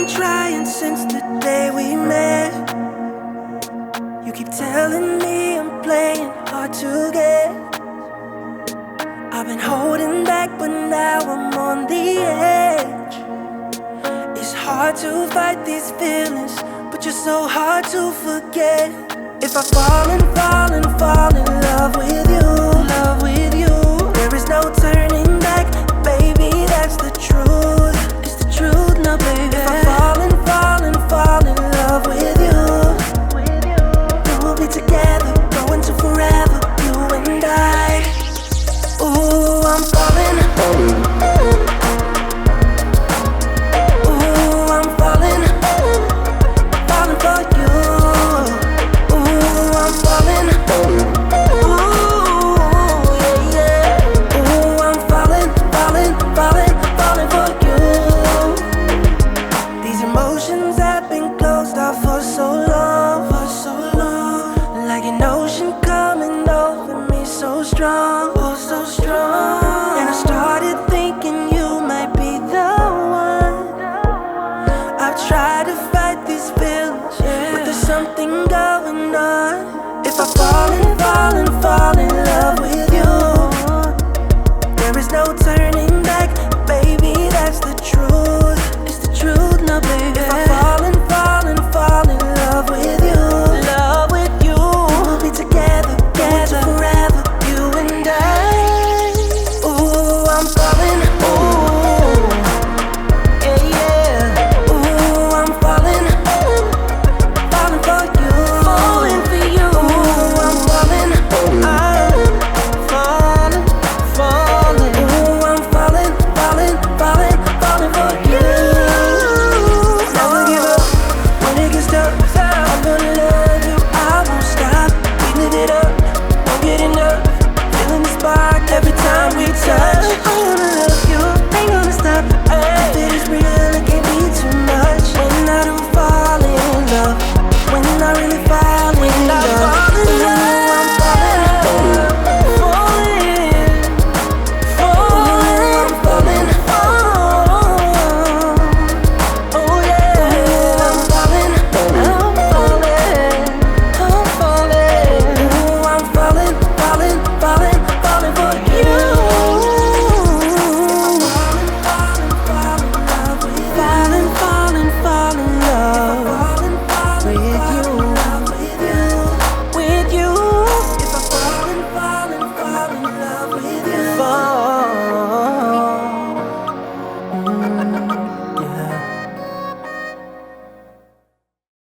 trying since the day we met. You keep telling me I'm playing hard to get. I've been holding back, but now I'm on the edge. It's hard to fight these feelings, but you're so hard to forget. If I fall in love with you, there is no turning back, baby, that's the truth. It's the truth now, baby. If I fall in love with you, we'll be together, going to forever, you and I. Ooh, I'm falling. Ooh, I'm falling for you. Ooh, I'm falling. Ooh, yeah, yeah. Ooh, I'm falling for you. These emotions have been closed off for so long, like an ocean coming over me so strong, oh so strong. And I started thinking you might be the one. I've tried to fight these feelings, but there's something going on. If I fall in